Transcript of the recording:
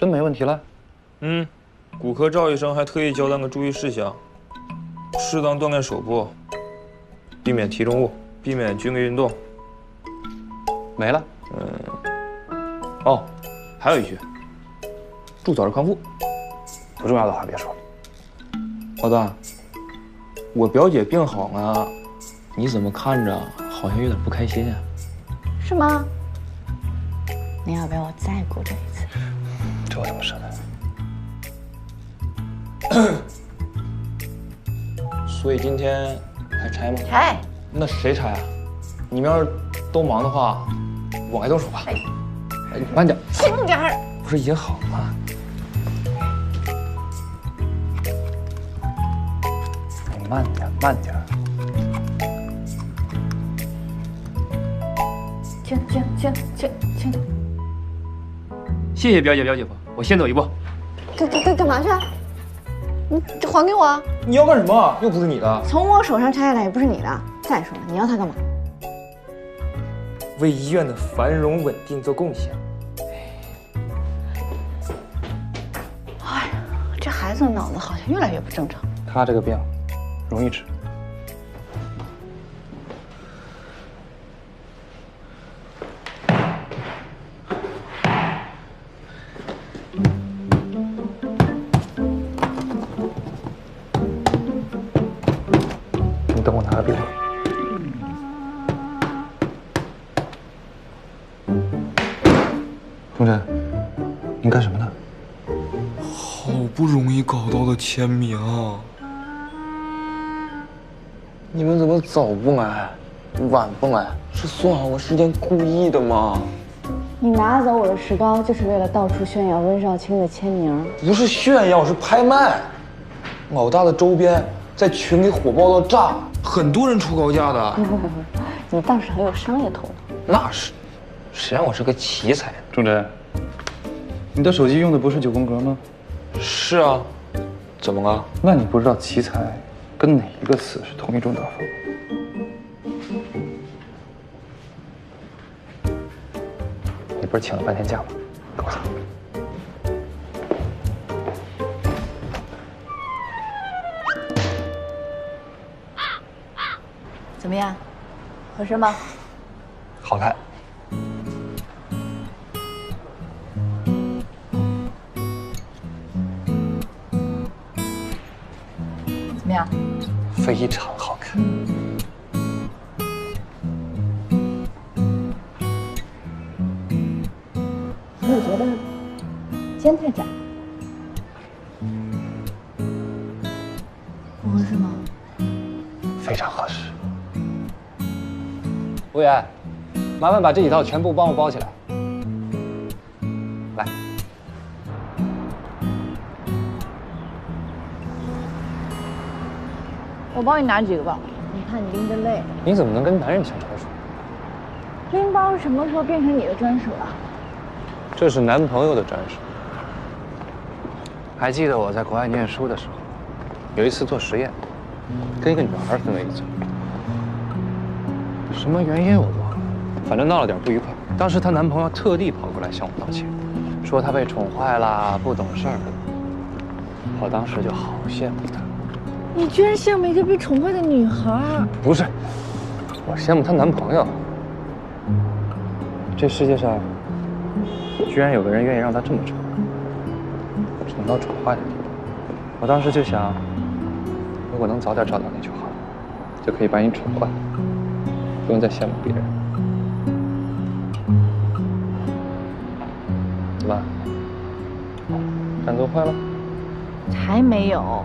真没问题了？骨科赵医生还特意交代个注意事项：适当锻炼手部，避免提重物，避免剧烈运动。没了。哦，还有一句，祝早日康复。不重要的话别说。老大，我表姐病好了，你怎么看着好像有点不开心啊？是吗？你要不要我再鼓励一次？这我怎么舍得？所以今天还拆吗？拆。那谁拆啊？你们要是都忙的话，我来动手吧。哎，你慢点，轻点儿。不是也好吗？你慢点，慢点。轻。谢谢表姐表姐夫，我先走一步。干嘛去？你这还给我啊！你要干什么？又不是你的。从我手上拆下来也不是你的。再说了，你要它干嘛？为医院的繁荣稳定做贡献。哎呀，这孩子脑子好像越来越不正常。他这个病容易治。你等我拿个病历。钟真，您干什么呢？好不容易搞到的签名，你们怎么早不来，晚不来？是算好了时间故意的吗？你拿走我的石膏，就是为了到处炫耀温少卿的签名。不是炫耀，是拍卖。老大的周边在群里火爆到炸，很多人出高价的。你倒是很有商业头脑。那是，谁让我是个奇才呢？钟真，你的手机用的不是9宫格吗？是啊，怎么了？那你不知道奇才跟哪一个词是同一种打法吗？你不是请了半天假吗？给我走。怎么样，合适吗？好看。怎么样？非常好看。我觉得肩太窄，不合适吗？非常合适。服务员，麻烦把这几套全部帮我包起来。来，我帮你拿几个吧，你看你拎着累。你怎么能跟男人相处？拎包什么时候变成你的专属了？这是男朋友的专属。还记得我在国外念书的时候，有一次做实验，跟一个女孩分了一组。什么原因我忘了，反正闹了点不愉快。当时她男朋友特地跑过来向我道歉，说他被宠坏啦，不懂事儿。我当时就好羡慕她。你居然羡慕一个被宠坏的女孩？不是，我羡慕她男朋友。这世界上居然有个人愿意让她这么宠，宠到宠坏的地步。我当时就想，如果能早点找到你就好，就可以把你宠坏，不用再羡慕别人。怎么？战斗快了？才没有。